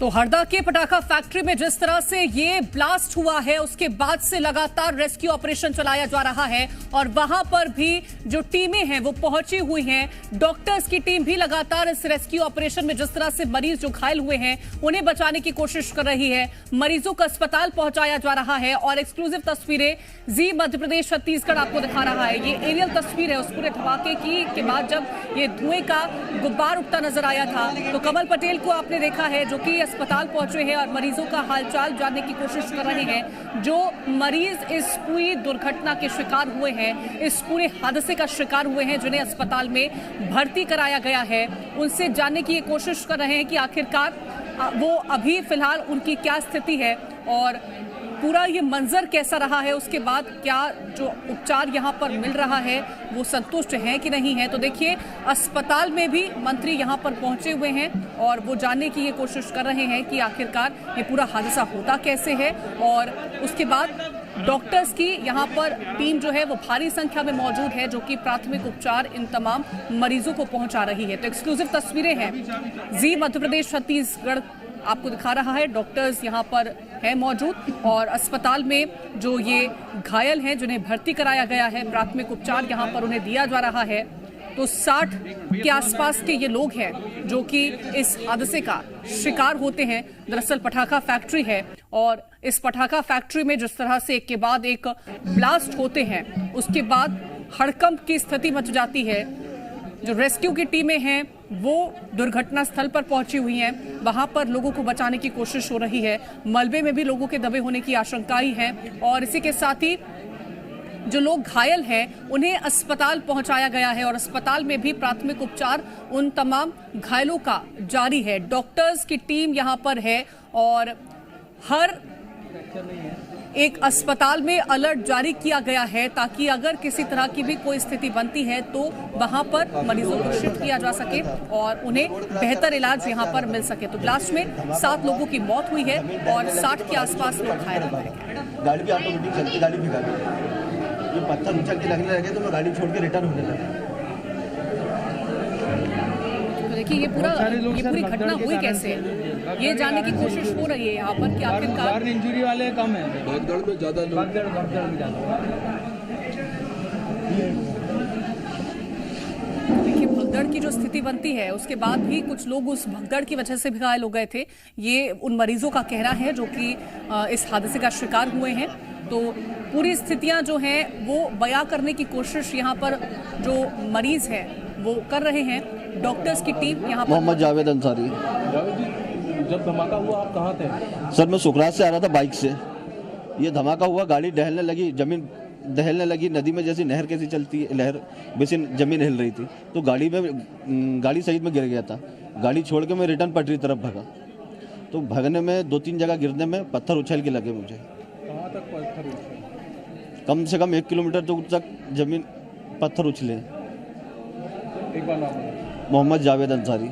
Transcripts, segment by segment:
तो हरदा के पटाखा फैक्ट्री में जिस तरह से ये ब्लास्ट हुआ है उसके बाद से लगातार रेस्क्यू ऑपरेशन चलाया जा रहा है और वहां पर भी जो टीमें हैं वो पहुंची हुई हैं। डॉक्टर्स की टीम भी लगातार इस रेस्क्यू ऑपरेशन में जिस तरह से मरीज जो घायल हुए हैं उन्हें बचाने की कोशिश कर रही है। मरीजों को अस्पताल पहुंचाया जा रहा है और एक्सक्लूसिव तस्वीरें जी मध्य प्रदेश छत्तीसगढ़ आपको दिखा रहा है। ये एरियल तस्वीर है उस पूरे धमाके की के बाद जब ये धुएं का गुब्बार उठता नजर आया था तो कमल पटेल को आपने देखा है जो कि अस्पताल पहुंचे हैं और मरीजों का हालचाल जानने की कोशिश कर रहे हैं। जो मरीज इस पूरी दुर्घटना के शिकार हुए हैं, इस पूरे हादसे का शिकार हुए हैं, जिन्हें अस्पताल में भर्ती कराया गया है, उनसे जानने की ये कोशिश कर रहे हैं कि आखिरकार वो अभी फिलहाल उनकी क्या स्थिति है और पूरा ये मंजर कैसा रहा है, उसके बाद क्या जो उपचार यहाँ पर मिल रहा है वो संतुष्ट है कि नहीं है। तो देखिए अस्पताल में भी मंत्री यहाँ पर पहुंचे हुए हैं और वो जानने की ये कोशिश कर रहे हैं कि आखिरकार ये पूरा हादसा होता कैसे है और उसके बाद डॉक्टर्स की यहाँ पर टीम जो है वो भारी संख्या में मौजूद है जो कि प्राथमिक उपचार इन तमाम मरीजों को पहुंचा रही है। तो एक्सक्लूसिव तस्वीरें हैं जी मध्य प्रदेश छत्तीसगढ़ आपको दिखा रहा है। डॉक्टर्स यहाँ पर है मौजूद और अस्पताल में जो ये घायल हैं जिन्हें भर्ती कराया गया है, प्राथमिक उपचार यहाँ पर उन्हें दिया जा रहा है। तो 60 के आसपास के ये लोग हैं जो कि इस हादसे का शिकार होते हैं। दरअसल पटाखा फैक्ट्री है और इस पटाखा फैक्ट्री में जिस तरह से एक के बाद एक ब्लास्ट होते हैं उसके बाद हड़कंप की स्थिति मच जाती है। जो रेस्क्यू की टीमें हैं वो दुर्घटना स्थल पर पहुंची हुई हैं, वहां पर लोगों को बचाने की कोशिश हो रही है। मलबे में भी लोगों के दबे होने की आशंकाएं हैं और इसी के साथ ही जो लोग घायल हैं उन्हें अस्पताल पहुंचाया गया है और अस्पताल में भी प्राथमिक उपचार उन तमाम घायलों का जारी है। डॉक्टर्स की टीम यहां पर है और हर एक अस्पताल में अलर्ट जारी किया गया है ताकि अगर किसी तरह की भी कोई स्थिति बनती है तो वहां पर मरीजों को शिफ्ट किया जा सके और उन्हें बेहतर इलाज यहां पर मिल सके। तो ब्लास्ट में 7 लोगों की मौत हुई है और 60 के आसपास लोग घायल हुए हैं। गाड़ी भी ऑटोमेटिक चलती, गाड़ी भी ये पत्थर उछल के लगने लगे तो मैं गाड़ी छोड़ के रिटर्न होने लगा। देखिए ये पूरी घटना हुई कैसे, ये जानने की कोशिश हो रही है यहाँ पर कि आखिरकार इंजरी वाले कम है, भगदड़ में ज्यादा लोग। देखिए भगदड़ की जो स्थिति बनती है उसके बाद भी कुछ लोग उस भगदड़ की वजह से भी घायल हो गए थे। ये उन मरीजों का कहना है जो कि इस हादसे का शिकार हुए हैं। तो पूरी स्थितियां जो हैं वो बयां करने की कोशिश यहाँ पर जो मरीज हैं वो कर रहे हैं। डॉक्टर्स की टीम यहाँ पर। मोहम्मद जावेद अंसारी। जब धमाका हुआ आप कहाँ थे? सर मैं सुकरात से आ रहा था बाइक से। ये धमाका हुआ, गाड़ी दहलने लगी, जमीन दहलने लगी। नदी में जैसी नहर कैसी चलती है, लहर वैसे जमीन हिल रही थी तो गाड़ी सही में गिर गया था। गाड़ी छोड़ के मैं रिटर्न पटरी तरफ भागा तो भागने में 2-3 जगह गिरने में पत्थर उछल के लगे मुझे। कहाँ तक पत्थर उछले? कम से कम 1 किलोमीटर दूर तक जमीन पत्थर उछले। एक बार नाम मोहम्मद जावेद अंसारी।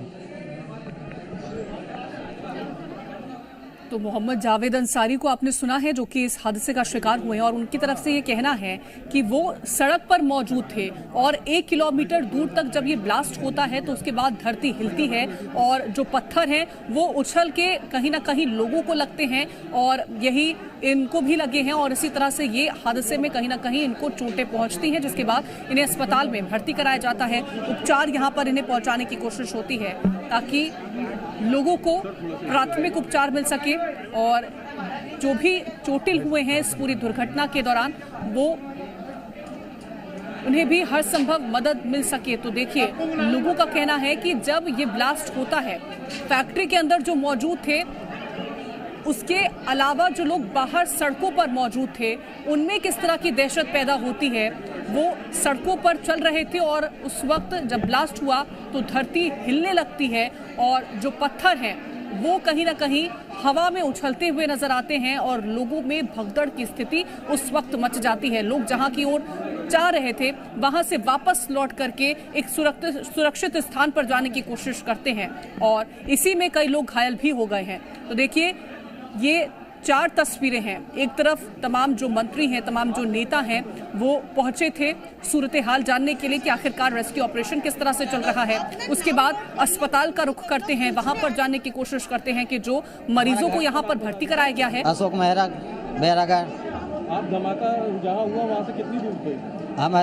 तो मोहम्मद जावेद अंसारी को आपने सुना है जो कि इस हादसे का शिकार हुए हैं और उनकी तरफ से ये कहना है कि वो सड़क पर मौजूद थे और 1 किलोमीटर दूर तक जब ये ब्लास्ट होता है तो उसके बाद धरती हिलती है और जो पत्थर हैं वो उछल के कहीं ना कहीं लोगों को लगते हैं और यही इनको भी लगे हैं और इसी तरह से ये हादसे में कहीं ना कहीं इनको चोटें पहुंचती हैं जिसके बाद इन्हें अस्पताल में भर्ती कराया जाता है। उपचार यहाँ पर इन्हें पहुंचाने की कोशिश होती है ताकि लोगों को प्राथमिक उपचार मिल सके और जो भी चोटिल हुए हैं इस पूरी दुर्घटना के दौरान वो उन्हें भी हर संभव मदद मिल सके। तो देखिए लोगों का कहना है कि जब ये ब्लास्ट होता है फैक्ट्री के अंदर जो मौजूद थे उसके अलावा जो लोग बाहर सड़कों पर मौजूद थे उनमें किस तरह की दहशत पैदा होती है। वो सड़कों पर चल रहे थे और उस वक्त जब ब्लास्ट हुआ तो धरती हिलने लगती है और जो पत्थर हैं वो कहीं ना कहीं हवा में उछलते हुए नजर आते हैं और लोगों में भगदड़ की स्थिति उस वक्त मच जाती है। लोग जहां की ओर जा रहे थे वहां से वापस लौट करके एक सुरक्षित स्थान पर जाने की कोशिश करते हैं और इसी में कई लोग घायल भी हो गए हैं। तो देखिए ये 4 तस्वीरें हैं। एक तरफ तमाम जो मंत्री हैं, तमाम जो नेता हैं, वो पहुंचे थे सूरत हाल जानने के लिए कि आखिरकार रेस्क्यू ऑपरेशन किस तरह से चल रहा है। उसके बाद अस्पताल का रुख करते हैं, वहां पर जानने की कोशिश करते हैं कि जो मरीजों को यहाँ पर भर्ती कराया गया है। अशोक बैरागढ़। आप धमाका जहाँ हुआ वहाँ से कितनी दूर थे? हम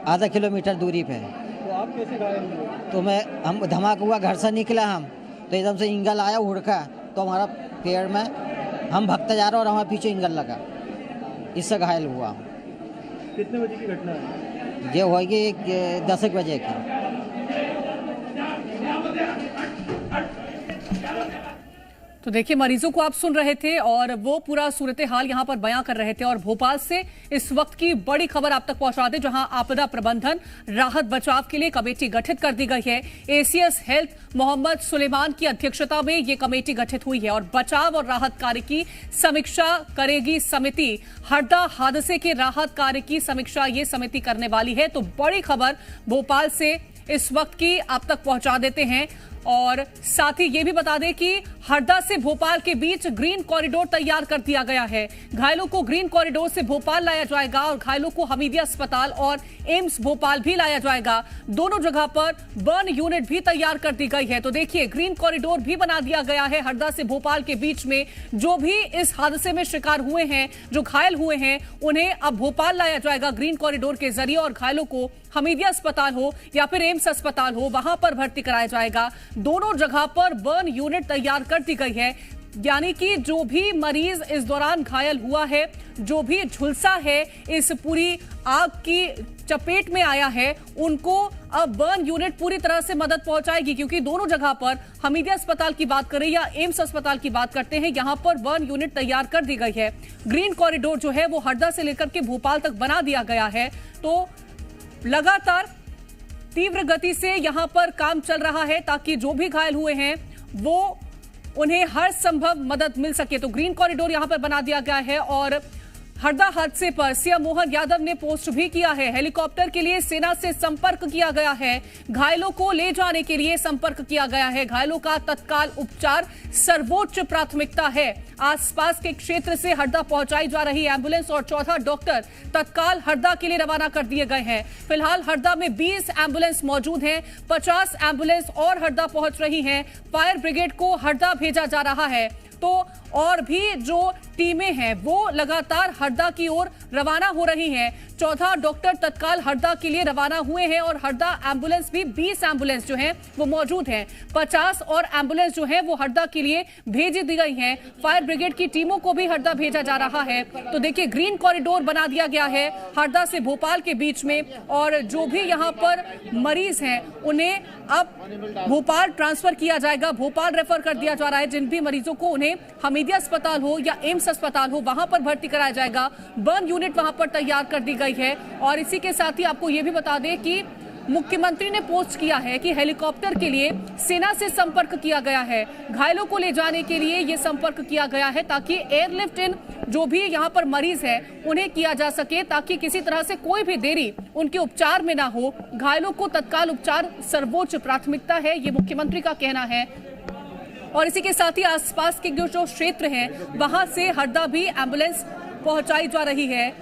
आधा किलोमीटर दूरी पे। तो आप कैसे घायल हुए? तो हम धमाका हुआ, घर से निकला हम तो एकदम से इंगल आया उड़का, तो हमारा पैर में हम भगते जा रहे और हमारे पीछे इंगल लगा, इससे घायल हुआ। कितने बजे की घटना है? ये होगी 10 बजे की। तो देखिए, मरीजों को आप सुन रहे थे और वो पूरा सूरत हाल यहां पर बयां कर रहे थे। और भोपाल से इस वक्त की बड़ी खबर आप तक पहुंचा दें, जहां आपदा प्रबंधन राहत बचाव के लिए कमेटी गठित कर दी गई है। एसीएस हेल्थ मोहम्मद सुलेमान की अध्यक्षता में ये कमेटी गठित हुई है और बचाव और राहत कार्य की समीक्षा करेगी समिति। हरदा हादसे के राहत कार्य की समीक्षा ये समिति करने वाली है। तो बड़ी खबर भोपाल से इस वक्त की आप तक पहुंचा देते हैं। और साथ ही ये भी बता दें कि हरदा से भोपाल के बीच ग्रीन कॉरिडोर तैयार कर दिया गया है। घायलों को ग्रीन कॉरिडोर से भोपाल लाया जाएगा और घायलों को हमीदिया अस्पताल और एम्स भोपाल भी लाया जाएगा। दोनों जगह पर बर्न यूनिट भी तैयार कर दी गई है। तो देखिए, ग्रीन कॉरिडोर भी बना दिया गया है हरदा से भोपाल के बीच में। जो भी इस हादसे में शिकार हुए हैं, जो घायल हुए हैं, उन्हें अब भोपाल लाया जाएगा ग्रीन कॉरिडोर के जरिए और घायलों को हमीदिया अस्पताल हो या फिर एम्स अस्पताल हो, वहां पर भर्ती कराया जाएगा। दोनों जगह पर बर्न यूनिट तैयार कर दी गई है, यानी कि जो भी मरीज इस दौरान घायल हुआ है, जो भी झुलसा है, इस पूरी आग की चपेट में आया है, उनको अब बर्न यूनिट पूरी तरह से मदद पहुंचाएगी। क्योंकि दोनों जगह पर हमीदिया अस्पताल की बात करें या एम्स अस्पताल की बात करते हैं, यहां पर बर्न यूनिट तैयार कर दी गई है। ग्रीन कॉरिडोर जो है वो हरदा से लेकर के भोपाल तक बना दिया गया है। तो लगातार तीव्र गति से यहां पर काम चल रहा है ताकि जो भी घायल हुए हैं वो उन्हें हर संभव मदद मिल सके। तो ग्रीन कॉरिडोर यहां पर बना दिया गया है। और हरदा हादसे पर सीएम मोहन यादव ने पोस्ट भी किया है। हेलीकॉप्टर के लिए सेना से संपर्क किया गया है। घायलों को ले जाने के लिए संपर्क किया गया है। घायलों का तत्काल उपचार सर्वोच्च प्राथमिकता है। आसपास के क्षेत्र से हरदा पहुंचाई जा रही एम्बुलेंस और 14 डॉक्टर तत्काल हरदा के लिए रवाना कर दिए गए हैं। फिलहाल हरदा में 20 एम्बुलेंस मौजूद हैं। 50 एम्बुलेंस और हरदा पहुंच रही हैं। फायर ब्रिगेड को हरदा भेजा जा रहा है। तो और भी जो टीमें हैं वो लगातार हरदा की ओर रवाना हो रही हैं। 14 डॉक्टर तत्काल हरदा के लिए रवाना हुए हैं और हरदा एम्बुलेंस भी 20 एम्बुलेंस जो हैं वो मौजूद हैं। 50 और एम्बुलेंस जो हैं वो हरदा के लिए भेज दी गई हैं। फायर ब्रिगेड की टीमों को भी हरदा भेजा जा रहा है। तो देखिए, ग्रीन कॉरिडोर बना दिया गया है हरदा से भोपाल के बीच में और जो भी यहाँ पर मरीज हैं उन्हें अब भोपाल ट्रांसफर किया जाएगा, भोपाल रेफर कर दिया जा रहा है। जिन भी मरीजों को उन्हें हमीदिया अस्पताल हो या एम्स अस्पताल हो वहां पर भर्ती कराया जाएगा। बर्न यूनिट वहां पर तैयार कर दी गई है। और इसी के साथ ही आपको यह भी बता दें कि मुख्यमंत्री ने पोस्ट किया है कि हेलीकॉप्टर के लिए सेना से संपर्क किया गया है। घायलों को ले जाने के लिए यह संपर्क किया गया है ताकि एयरलिफ्ट इन जो भी यहां पर मरीज है उन्हें किया जा सके, ताकि किसी तरह से कोई भी देरी उनके उपचार में ना हो। घायलों को तत्काल उपचार सर्वोच्च प्राथमिकता है, ये मुख्यमंत्री का कहना है। और इसी के साथ ही आसपास के जो क्षेत्र हैं वहां से हरदा भी एम्बुलेंस पहुंचाई जा रही है।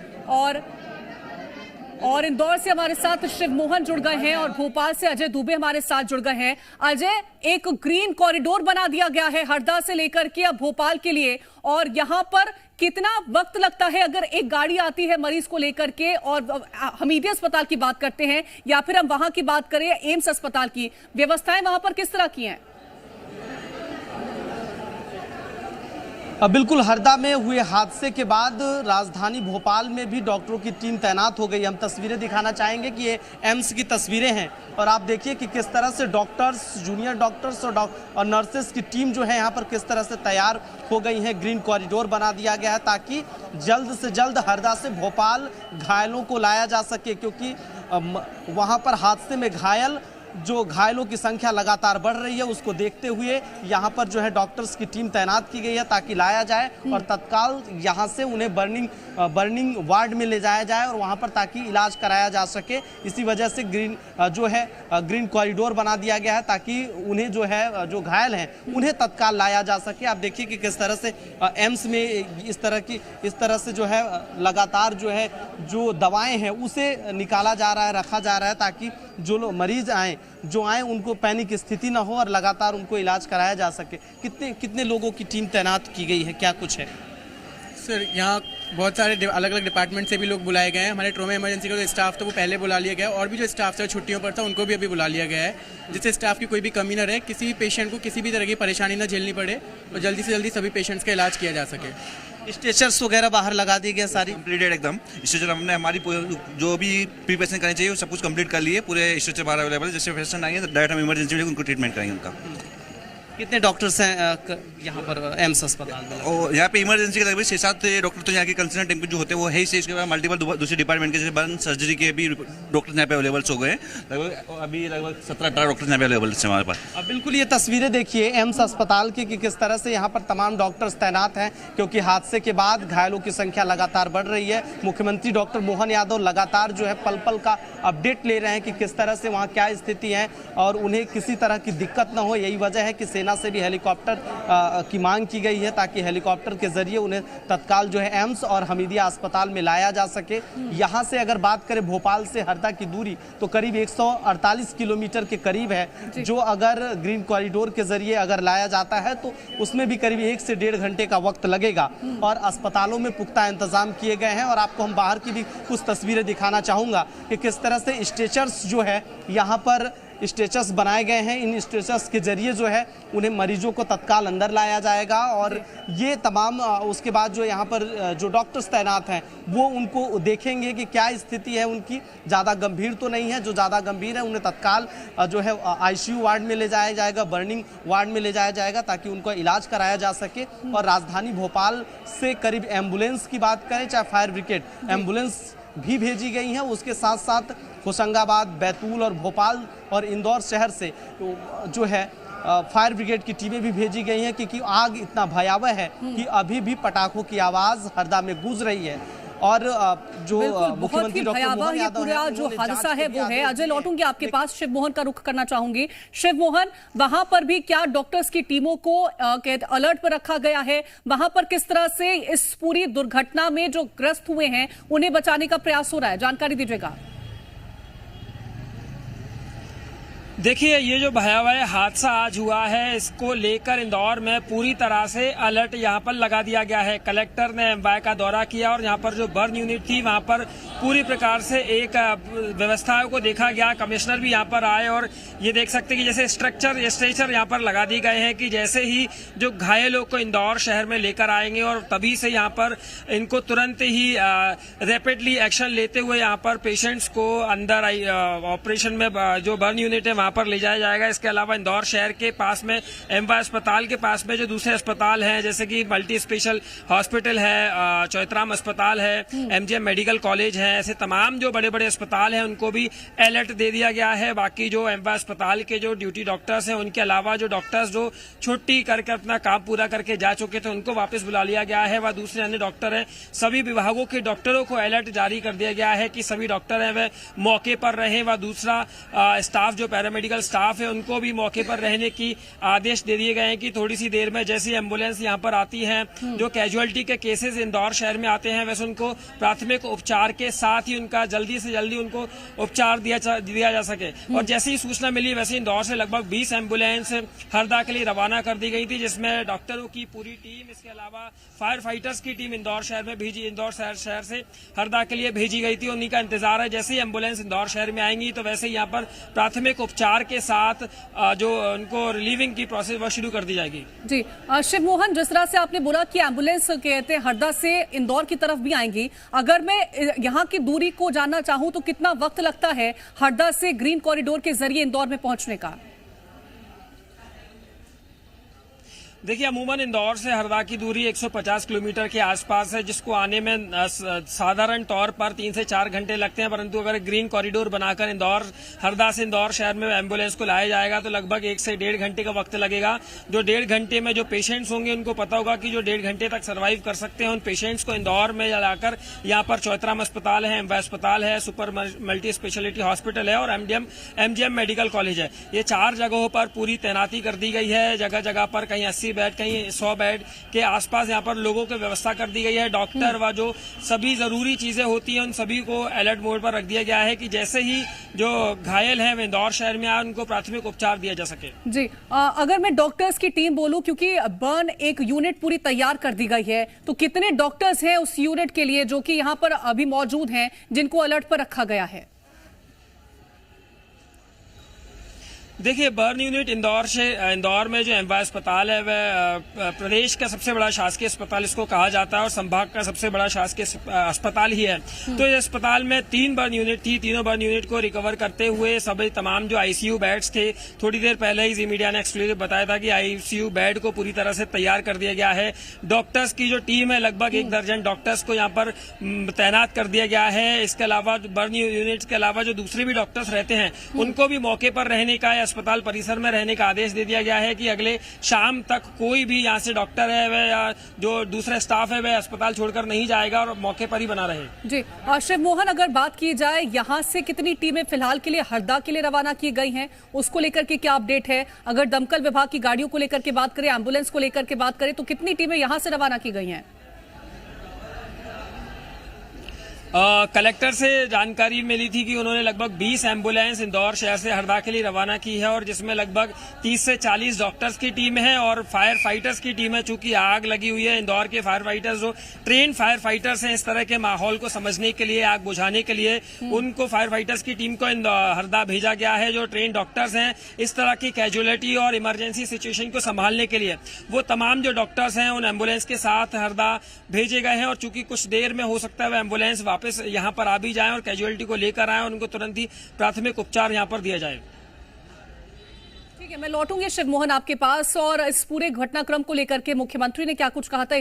और इंदौर से हमारे साथ शिव मोहन जुड़ गए हैं और भोपाल से अजय दुबे हमारे साथ जुड़ गए हैं। अजय, एक ग्रीन कॉरिडोर बना दिया गया है हरदा से लेकर के अब भोपाल के लिए, और यहां पर कितना वक्त लगता है अगर एक गाड़ी आती है मरीज को लेकर के? और हमीदिया अस्पताल की बात करते हैं या फिर हम वहां की बात करें एम्स अस्पताल की, व्यवस्थाएं वहां पर किस तरह की हैं? बिल्कुल, हरदा में हुए हादसे के बाद राजधानी भोपाल में भी डॉक्टरों की टीम तैनात हो गई। हम तस्वीरें दिखाना चाहेंगे कि ये एम्स की तस्वीरें हैं और आप देखिए कि किस तरह से डॉक्टर्स, जूनियर डॉक्टर्स और नर्सेस की टीम जो है यहाँ पर किस तरह से तैयार हो गई है। ग्रीन कॉरिडोर बना दिया गया है ताकि जल्द से जल्द हरदा से भोपाल घायलों को लाया जा सके, क्योंकि वहाँ पर हादसे में घायल जो घायलों की संख्या लगातार बढ़ रही है उसको देखते हुए यहाँ पर जो है डॉक्टर्स की टीम तैनात की गई है ताकि लाया जाए और तत्काल यहाँ से उन्हें बर्निंग वार्ड में ले जाया जाए और वहाँ पर ताकि इलाज कराया जा सके। इसी वजह से ग्रीन कॉरिडोर बना दिया गया है ताकि उन्हें जो है जो घायल हैं उन्हें तत्काल लाया जा सके। आप देखिए कि किस तरह से एम्स में इस तरह से जो है लगातार जो है जो दवाएं हैं उसे निकाला जा रहा है, रखा जा रहा है ताकि जो लोग मरीज आए उनको पैनिक स्थिति ना हो और लगातार उनको इलाज कराया जा सके। कितने लोगों की टीम तैनात की गई है, क्या कुछ है? सर यहाँ बहुत सारे अलग अलग डिपार्टमेंट से भी लोग बुलाए गए हैं। हमारे ट्रॉमा इमरजेंसी का जो स्टाफ था वो पहले बुला लिया गया है और भी जो स्टाफ था छुट्टियों पर था उनको भी अभी बुला लिया गया है, जिससे स्टाफ की कोई भी कमी ना रहे, किसी भी पेशेंट को किसी भी तरह की परेशानी ना झेलनी पड़े और जल्दी से जल्दी सभी पेशेंट्स का इलाज किया जा सके। स्ट्रेचर्स वगैरह बाहर लगा दी गए सारी कंप्लीटेड एकदम। स्ट्रेचर हमने हमारी जो भी प्रिपरेशन करनी चाहिए वो सब कुछ कंप्लीट कर लिए, पूरे स्ट्रेचर बाहर अवेलेबल है। जैसे पेशेंट आएंगे तो डायरेक्ट हम इमरजेंसी में उनको ट्रीटमेंट करेंगे उनका। कितने डॉक्टर्स हैं यहाँ पर एम्स अस्पताल में? और यहाँ पे इमरजेंसी के लगभग 6-7 डॉक्टर तो यहाँ के कंसर्न टीम जो होते हैं वो है ही। इसके बाद मल्टीपल दूसरे डिपार्टमेंट के जैसे बर्न सर्जरी के भी डॉक्टर्स यहाँ पे अवेलेबल हो गए। अभी लगभग 17-18 डॉक्टर्स यहाँ पे अवेलेबल है हमारे पास। अब बिल्कुल ये तस्वीरें देखिए एम्स अस्पताल की कि किस तरह से यहाँ पर तमाम डॉक्टर्स तैनात हैं, क्योंकि हादसे के बाद घायलों की संख्या लगातार बढ़ रही है। मुख्यमंत्री डॉक्टर मोहन यादव लगातार जो है पल पल का अपडेट ले रहे हैं कि किस तरह से वहाँ क्या स्थिति है और उन्हें किसी तरह की दिक्कत न हो। यही वजह है कि सेना से भी हेलीकॉप्टर की मांग की गई है ताकि हेलीकॉप्टर के जरिए उन्हें तत्काल जो है एम्स और हमीदिया अस्पताल में लाया जा सके। यहाँ से अगर बात करें भोपाल से हरदा की दूरी तो करीब 148 किलोमीटर के करीब है, जो अगर ग्रीन कॉरिडोर के जरिए अगर लाया जाता है तो उसमें भी करीब 1 से 1.5 घंटे का वक्त लगेगा। और अस्पतालों में पुख्ता इंतजाम किए गए हैं और आपको हम बाहर की भी कुछ तस्वीरें दिखाना चाहूँगा कि किस तरह से स्ट्रेचर्स जो है यहाँ पर स्ट्रेचर्स बनाए गए हैं। इन स्ट्रेचर्स के जरिए जो है उन्हें मरीजों को तत्काल अंदर लाया जाएगा और ये तमाम उसके बाद जो यहाँ पर जो डॉक्टर्स तैनात हैं वो उनको देखेंगे कि क्या स्थिति है उनकी। ज़्यादा गंभीर तो नहीं है, जो ज़्यादा गंभीर है उन्हें तत्काल जो है आईसीयू वार्ड में ले जाया जाएगा, बर्निंग वार्ड में ले जाया जाएगा ताकि उनको इलाज कराया जा सके। और राजधानी भोपाल से करीब एम्बुलेंस की बात करें, चाहे फायर ब्रिगेड एम्बुलेंस भी भेजी गई हैं, उसके साथ साथ होशंगाबाद, बैतूल और भोपाल और इंदौर शहर से जो है फायर ब्रिगेड की टीमें भी भेजी गई हैं, क्योंकि आग इतना भयावह है कि अभी भी पटाखों की आवाज़ हरदा में गूंज रही है। और जो मुख्यमंत्री डॉक्टर मोहन यादव पूरा जो हादसा है वो है। अजय लौटूंगी आपके पास, शिव मोहन का रुख करना चाहूंगी। शिव मोहन, वहां पर भी क्या डॉक्टर्स की टीमों को अलर्ट पर रखा गया है? वहां पर किस तरह से इस पूरी दुर्घटना में जो ग्रस्त हुए हैं उन्हें बचाने का प्रयास हो रहा है, जानकारी दीजिएगा। देखिए, ये जो भयावह हादसा आज हुआ है इसको लेकर इंदौर में पूरी तरह से अलर्ट यहाँ पर लगा दिया गया है। कलेक्टर ने एमवाय का दौरा किया और यहाँ पर जो बर्न यूनिट थी वहाँ पर पूरी प्रकार से एक व्यवस्थाओं को देखा गया। कमिश्नर भी यहाँ पर आए और ये देख सकते हैं कि जैसे स्ट्रेचर यहाँ पर लगा दिए गए हैं कि जैसे ही जो घायलों को इंदौर शहर में लेकर आएंगे और तभी से यहाँ पर इनको तुरंत ही रैपिडली एक्शन लेते हुए यहाँ पर पेशेंट्स को अंदर ऑपरेशन में जो बर्न यूनिट है वहाँ पर ले जाया जाएगा। इसके अलावा इंदौर शहर के पास में एमवाय अस्पताल के पास में जो दूसरे अस्पताल हैं जैसे कि मल्टी स्पेशल हॉस्पिटल है, चौतराम अस्पताल है, एमजीएम मेडिकल कॉलेज है, ऐसे तमाम जो बड़े बड़े अस्पताल हैं उनको भी अलर्ट दे दिया गया है। बाकी जो एमवाय अस्पताल के जो ड्यूटी डॉक्टर्स हैं उनके अलावा जो डॉक्टर्स जो छुट्टी करके अपना काम पूरा करके जा चुके थे उनको वापस बुला लिया गया है। वह दूसरे अन्य डॉक्टर हैं, सभी विभागों के डॉक्टरों को अलर्ट जारी कर दिया गया है कि सभी डॉक्टर हैं वह मौके पर रहें। वह दूसरा स्टाफ जो पैरामेडिकल स्टाफ है उनको भी मौके पर रहने की आदेश दे दिए गए हैं कि थोड़ी सी देर में जैसी एम्बुलेंस यहाँ पर आती है, जो कैजुअलिटी के केसेस इंदौर शहर में आते हैं वैसे उनको प्राथमिक उपचार के साथ ही उनका जल्दी से जल्दी उनको उपचार दिया जा सके। और जैसी ही सूचना मिली वैसे इंदौर से लगभग 20 एम्बुलेंस हरदा के लिए रवाना कर दी गई थी, जिसमें डॉक्टरों की पूरी टीम, इसके अलावा फायर फाइटर्स की टीम इंदौर शहर में भेजी, इंदौर शहर से हरदा के लिए भेजी गई थी। उन्हीं का इंतजार है, जैसे ही एम्बुलेंस इंदौर शहर में आएंगी तो वैसे ही यहाँ पर प्राथमिक उपचार के साथ जो उनको रिलीविंग की प्रोसेस वो शुरू कर दी जाएगी। जी शिव मोहन, जिस तरह से आपने बोला कि एम्बुलेंस कहते हैं हरदा से इंदौर की तरफ भी आएंगी, अगर मैं यहाँ की दूरी को जानना चाहूँ तो कितना वक्त लगता है हरदा से ग्रीन कॉरिडोर के जरिए इंदौर में पहुंचने का? देखिए, अमूमन इंदौर से हरदा की दूरी 150 किलोमीटर के आसपास है, जिसको आने में साधारण तौर पर 3 से 4 घंटे लगते हैं। परंतु अगर ग्रीन कॉरिडोर बनाकर हरदा से इंदौर शहर में एम्बुलेंस को लाया जाएगा तो लगभग 1 से 1.5 घंटे का वक्त लगेगा। जो 1.5 घंटे में जो पेशेंट्स होंगे उनको पता होगा कि जो 1.5 घंटे तक सर्वाइव कर सकते हैं, उन पेशेंट्स को इंदौर में लाकर यहाँ पर चौतराम अस्पताल है, एमवाय अस्पताल है, सुपर मल्टी स्पेशलिटी हॉस्पिटल है और एमजीएम मेडिकल कॉलेज है। ये 4 जगहों पर पूरी तैनाती कर दी गई है। जगह जगह पर कहीं 80 बेड, कहीं 100 बेड के आसपास यहाँ पर लोगों की व्यवस्था कर दी गई है। डॉक्टर व जो सभी जरूरी चीजें होती हैं उन सभी को अलर्ट मोड पर रख दिया गया है कि जैसे ही जो घायल हैं वे इंदौर शहर में आए उनको प्राथमिक उपचार दिया जा सके। जी, अगर मैं डॉक्टर्स की टीम बोलूं, क्योंकि बर्न एक यूनिट पूरी तैयार कर दी गई है, तो कितने डॉक्टर्स हैं उस यूनिट के लिए जो कि यहाँ पर अभी मौजूद हैं, जिनको अलर्ट पर रखा गया है? देखिए, बर्न यूनिट इंदौर में जो एमवाय अस्पताल है वह प्रदेश का सबसे बड़ा शासकीय अस्पताल इसको कहा जाता है और संभाग का सबसे बड़ा शासकीय अस्पताल ही है। तो इस अस्पताल में 3 बर्न यूनिट थी। तीनों बर्न यूनिट को रिकवर करते हुए सभी तमाम जो आईसीयू बेड्स थे, थोड़ी देर पहले ही जी मीडिया ने एक्सक्लूसिव बताया था कि आईसीयू बेड को पूरी तरह से तैयार कर दिया गया है। डॉक्टर्स की जो टीम है, लगभग 1 दर्जन डॉक्टर्स को यहाँ पर तैनात कर दिया गया है। इसके अलावा बर्न यूनिट के अलावा जो दूसरे भी डॉक्टर्स रहते हैं उनको भी मौके पर रहने का, अस्पताल परिसर में रहने का आदेश दे दिया गया है कि अगले शाम तक कोई भी यहाँ से डॉक्टर है वह या जो दूसरा स्टाफ है वह अस्पताल छोड़कर नहीं जाएगा और मौके पर ही बना रहे। जी, शिव मोहन, अगर बात की जाए यहाँ से कितनी टीमें फिलहाल के लिए हरदा के लिए रवाना की गई हैं, उसको लेकर के क्या अपडेट है? अगर दमकल विभाग की गाड़ियों को लेकर के बात करें, एम्बुलेंस को लेकर के बात करें, तो कितनी टीमें यहाँ से रवाना की गई हैं? कलेक्टर से जानकारी मिली थी कि उन्होंने लगभग 20 एम्बुलेंस इंदौर शहर से हरदा के लिए रवाना की है और जिसमें लगभग 30 से 40 डॉक्टर्स की टीम है और फायर फाइटर्स की टीम है। चूंकि आग लगी हुई है, इंदौर के फायर फाइटर्स जो ट्रेन फायर फाइटर्स हैं, इस तरह के माहौल को समझने के लिए, आग बुझाने के लिए उनको फायर फाइटर्स की टीम को हरदा भेजा गया है। जो ट्रेन डॉक्टर्स हैं, इस तरह की कैजुअलिटी और इमरजेंसी सिचुएशन को संभालने के लिए वो तमाम जो डॉक्टर्स हैं उन एम्बुलेंस के साथ हरदा भेजे गए हैं और चूंकि कुछ देर में हो सकता है वह एम्बुलेंस वापस यहाँ पर आ भी जाएं और कैजुअलिटी को लेकर आए और उनको तुरंत ही प्राथमिक उपचार यहाँ पर दिया जाए। ठीक है, मैं लौटूंगी शिव मोहन आपके पास और इस पूरे घटनाक्रम को लेकर के मुख्यमंत्री ने क्या कुछ कहा था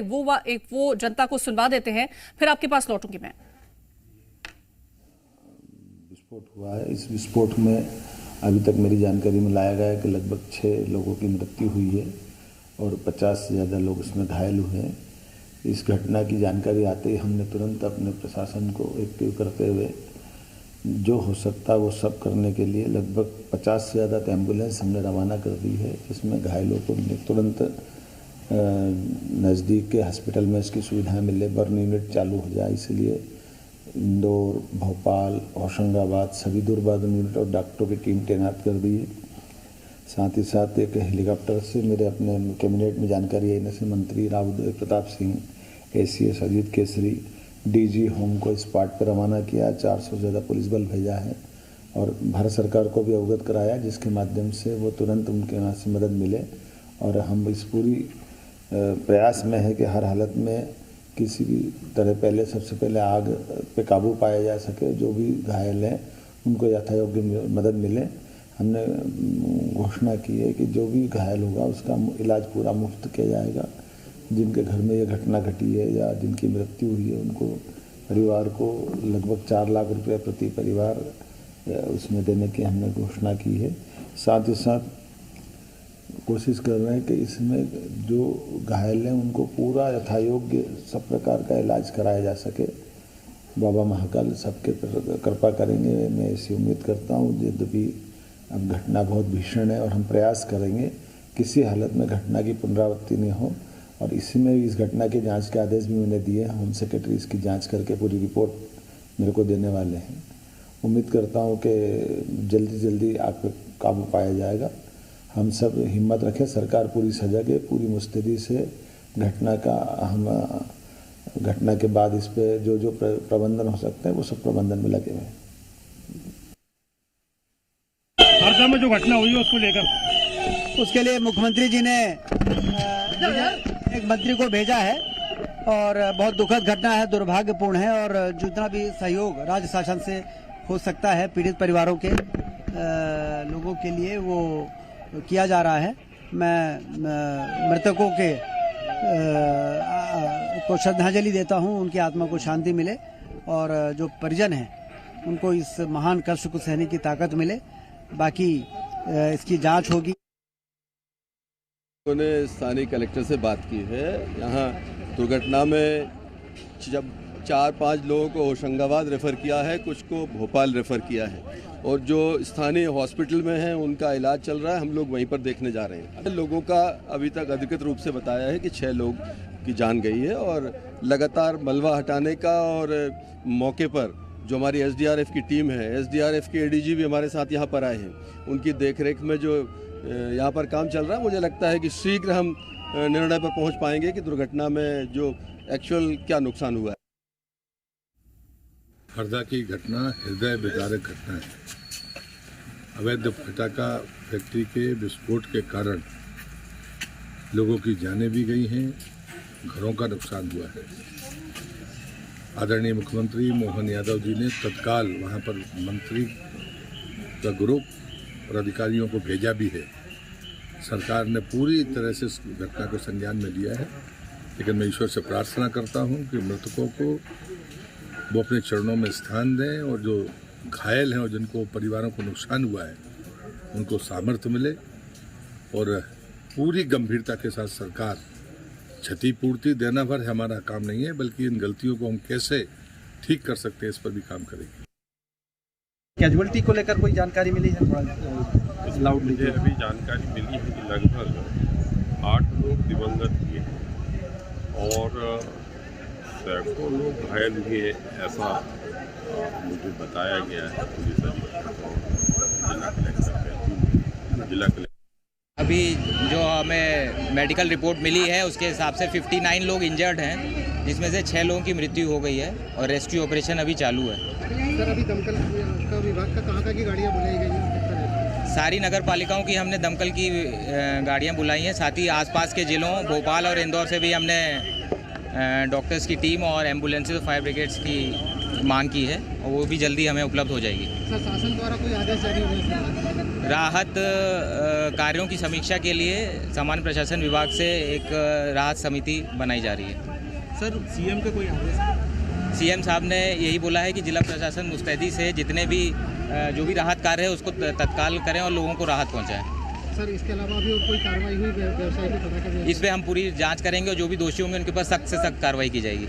वो जनता को सुनवा देते हैं, फिर आपके पास लौटूंगी मैं। विस्फोट हुआ है। इस विस्फोट में अभी तक मेरी जानकारी में लाया गया है कि लगभग 6 लोगों की मृत्यु हुई है और 50 से ज़्यादा लोग इसमें घायल हुए हैं। इस घटना की जानकारी आते ही हमने तुरंत अपने प्रशासन को एक्टिव करते हुए जो हो सकता है वो सब करने के लिए लगभग 50 से ज़्यादा एम्बुलेंस हमने रवाना कर दी है, जिसमें घायलों को तुरंत नज़दीक के हॉस्पिटल में इसकी सुविधाएं मिले, बर्न यूनिट चालू हो जाए। इसलिए इंदौर, भोपाल, होशंगाबाद सभी दूर बर्न यूनिट और डॉक्टरों की टीम तैनात कर दी है। साथ ही साथ एक हेलीकॉप्टर से मेरे अपने कैबिनेट में जानकारी आई से मंत्री Rao Pratap Singh, ACS Ajit Kesari, DG home को इस पार्ट पर रवाना किया। 400 से ज़्यादा पुलिस बल भेजा है और भारत सरकार को भी अवगत कराया, जिसके माध्यम से वो तुरंत उनके यहाँ से मदद मिले। और हम इस पूरी प्रयास में है कि हर हालत में किसी भी तरह सबसे पहले आग पे काबू पाया जा सके। जो भी घायल हैं उनको यथायोग्य मदद मिले। हमने घोषणा की है कि जो भी घायल होगा उसका इलाज पूरा मुफ्त किया जाएगा। जिनके घर में ये घटना घटी है या जिनकी मृत्यु हुई है उनको परिवार को लगभग 4 लाख रुपए प्रति परिवार उसमें देने की हमने घोषणा की है। साथ ही साथ कोशिश कर रहे हैं कि इसमें जो घायल हैं उनको पूरा यथायोग्य सब प्रकार का इलाज कराया जा सके। बाबा महाकाल सबके कृपा करेंगे, मैं ऐसी उम्मीद करता हूँ। यद्यपि अब घटना बहुत भीषण है और हम प्रयास करेंगे किसी हालत में घटना की पुनरावृत्ति नहीं हो। और इसी में इस घटना के जांच के आदेश भी मैंने दिए हैं। होम सेक्रेटरी इसकी जांच करके पूरी रिपोर्ट मेरे को देने वाले हैं। उम्मीद करता हूं कि जल्दी जल्दी आग पे काबू पाया जाएगा। हम सब हिम्मत रखें, सरकार पूरी सजग है, पूरी मुस्तैदी से घटना के बाद इस पे जो प्रबंधन हो सकते हैं वो सब प्रबंधन में लगे हुए हैं। हरदा में जो घटना हुई है उसको लेकर उसके लिए मुख्यमंत्री जी ने एक मंत्री को भेजा है और बहुत दुखद घटना है, दुर्भाग्यपूर्ण है और जितना भी सहयोग राज्य शासन से हो सकता है पीड़ित परिवारों के लोगों के लिए वो किया जा रहा है। मैं मृतकों के को श्रद्धांजलि देता हूं, उनकी आत्मा को शांति मिले और जो परिजन हैं उनको इस महान कष्ट को सहने की ताकत मिले। बाकी इसकी जांच होगी। उन्होंने स्थानीय कलेक्टर से बात की है। यहाँ दुर्घटना में जब 4-5 लोगों को होशंगाबाद रेफ़र किया है, कुछ को भोपाल रेफ़र किया है और जो स्थानीय हॉस्पिटल में हैं उनका इलाज चल रहा है। हम लोग वहीं पर देखने जा रहे हैं। लोगों का अभी तक अधिकृत रूप से बताया है कि 6 लोग की जान गई है और लगातार मलबा हटाने का और मौके पर जो हमारी एसडीआरएफ की टीम है, एसडीआरएफ के एडीजी भी हमारे साथ यहाँ पर आए हैं, उनकी देखरेख में जो यहाँ पर काम चल रहा है, मुझे लगता है कि शीघ्र हम निर्णय पर पहुँच पाएंगे कि दुर्घटना में जो एक्चुअल क्या नुकसान हुआ है। हरदा की घटना हृदय विदारक घटना है। अवैध फटाका फैक्ट्री के विस्फोट के कारण लोगों की जानें भी गई हैं, घरों का नुकसान हुआ है। आदरणीय मुख्यमंत्री मोहन यादव जी ने तत्काल वहां पर मंत्री का ग्रुप और अधिकारियों को भेजा भी है। सरकार ने पूरी तरह से इस घटना को संज्ञान में लिया है, लेकिन मैं ईश्वर से प्रार्थना करता हूं कि मृतकों को वो अपने चरणों में स्थान दें और जो घायल हैं और जिनको परिवारों को नुकसान हुआ है उनको सामर्थ्य मिले और पूरी गंभीरता के साथ सरकार क्षतिपूर्ति देना भर हमारा काम नहीं है, बल्कि इन गलतियों को हम कैसे ठीक कर सकते हैं इस पर भी काम करेंगे। कैजुअलिटी को लेकर कोई जानकारी मिली है? थोड़ा मुझे अभी जानकारी मिली है कि लगभग 8 लोग दिवंगत हुए हैं और सैकड़ों लोग घायल हुए, ऐसा मुझे बताया गया है पुलिस जिला कलेक्टर। अभी जो हमें मेडिकल रिपोर्ट मिली है उसके हिसाब से 59 लोग इंजर्ड हैं, जिसमें से 6 लोगों की मृत्यु हो गई है और रेस्क्यू ऑपरेशन अभी चालू है। सर, अभी दमकल का विभाग का कहाँ की गाड़ियाँ बुलाई गई हैं? सारी नगर पालिकाओं की हमने दमकल की गाड़ियाँ बुलाई हैं, साथ ही आसपास के जिलों भोपाल और इंदौर से भी हमने डॉक्टर्स की टीम और एम्बुलेंसेज और फायर ब्रिगेड्स की मांग की है और वो भी जल्दी हमें उपलब्ध हो जाएगी। सर, शासन द्वारा कोई आदेश जारी हुए? राहत कार्यों की समीक्षा के लिए सामान्य प्रशासन विभाग से एक राहत समिति बनाई जा रही है। सर, सीएम का कोई आदेश? सीएम साहब ने यही बोला है कि जिला प्रशासन मुस्तैदी से जितने भी जो भी राहत कार्य है उसको तत्काल करें और लोगों को राहत पहुँचाएँ। सर, इसके अलावा भी और कोई कार्रवाई हुई व्यवसाय के पता? इस पर हम पूरी जांच करेंगे और जो भी दोषी होंगे उनके पास सख्त से सख्त कार्रवाई की जाएगी।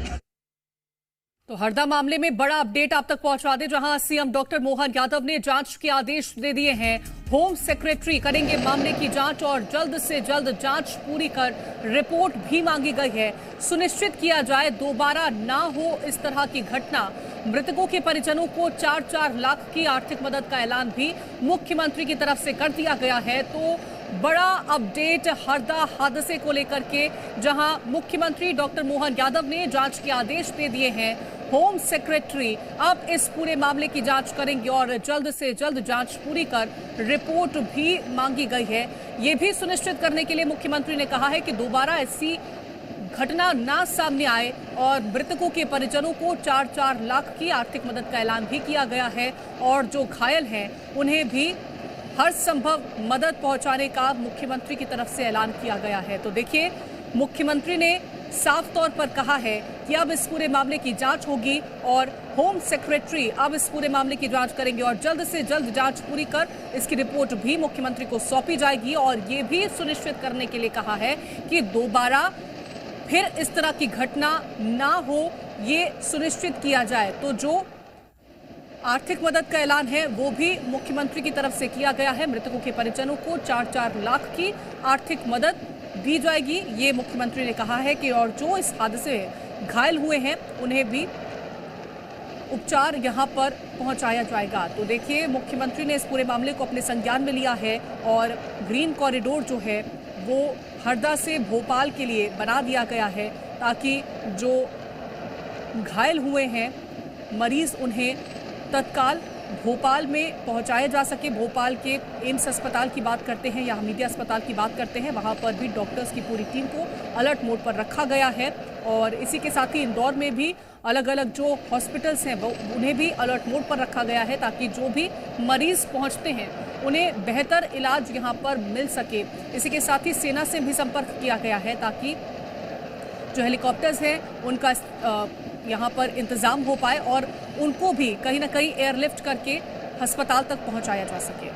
तो हरदा मामले में बड़ा अपडेट आप तक पहुंचा दे, जहां सीएम डॉक्टर मोहन यादव ने जांच के आदेश दे दिए हैं। होम सेक्रेटरी करेंगे मामले की जांच और जल्द से जल्द जांच पूरी कर रिपोर्ट भी मांगी गई है। सुनिश्चित किया जाए दोबारा ना हो इस तरह की घटना। मृतकों के परिजनों को 4-4 लाख की आर्थिक मदद का ऐलान भी मुख्यमंत्री की तरफ से कर दिया गया है। तो बड़ा अपडेट हरदा हादसे को लेकर के, जहां मुख्यमंत्री डॉक्टर मोहन यादव ने जांच के आदेश दे दिए हैं। होम सेक्रेटरी अब इस पूरे मामले की जांच करेंगे और जल्द से जल्द जांच पूरी कर रिपोर्ट भी मांगी गई है। ये भी सुनिश्चित करने के लिए मुख्यमंत्री ने कहा है कि दोबारा ऐसी घटना ना सामने आए और मृतकों के परिजनों को 4-4 लाख की आर्थिक मदद का ऐलान भी किया गया है और जो घायल हैं उन्हें भी हर संभव मदद पहुंचाने का मुख्यमंत्री की तरफ से ऐलान किया गया है। तो देखिए, मुख्यमंत्री ने साफ तौर पर कहा है कि अब इस पूरे मामले की जांच होगी और होम सेक्रेटरी अब इस पूरे मामले की जांच करेंगे और जल्द से जल्द जांच पूरी कर इसकी रिपोर्ट भी मुख्यमंत्री को सौंपी जाएगी। और ये भी सुनिश्चित करने के लिए कहा है कि दोबारा फिर इस तरह की घटना ना हो, ये सुनिश्चित किया जाए। तो जो आर्थिक मदद का ऐलान है वो भी मुख्यमंत्री की तरफ से किया गया है। मृतकों के परिजनों को 4-4 लाख की आर्थिक मदद दी जाएगी, ये मुख्यमंत्री ने कहा है कि और जो इस हादसे में घायल हुए हैं उन्हें भी उपचार यहां पर पहुंचाया जाएगा। तो देखिए, मुख्यमंत्री ने इस पूरे मामले को अपने संज्ञान में लिया है और ग्रीन कॉरिडोर जो है वो हरदा से भोपाल के लिए बना दिया गया है ताकि जो घायल हुए हैं मरीज उन्हें तत्काल भोपाल में पहुंचाया जा सके। भोपाल के एम्स अस्पताल की बात करते हैं या हमीदिया अस्पताल की बात करते हैं, वहां पर भी डॉक्टर्स की पूरी टीम को अलर्ट मोड पर रखा गया है। और इसी के साथ ही इंदौर में भी अलग अलग जो हॉस्पिटल्स हैं वो उन्हें भी अलर्ट मोड पर रखा गया है, ताकि जो भी मरीज पहुंचते हैं उन्हें बेहतर इलाज यहां पर मिल सके। इसी के साथ ही सेना से भी संपर्क किया गया है, ताकि जो हेलीकॉप्टर्स हैं उनका यहाँ पर इंतज़ाम हो पाए और उनको भी कहीं ना कहीं एयरलिफ्ट करके अस्पताल तक पहुँचाया जा सके।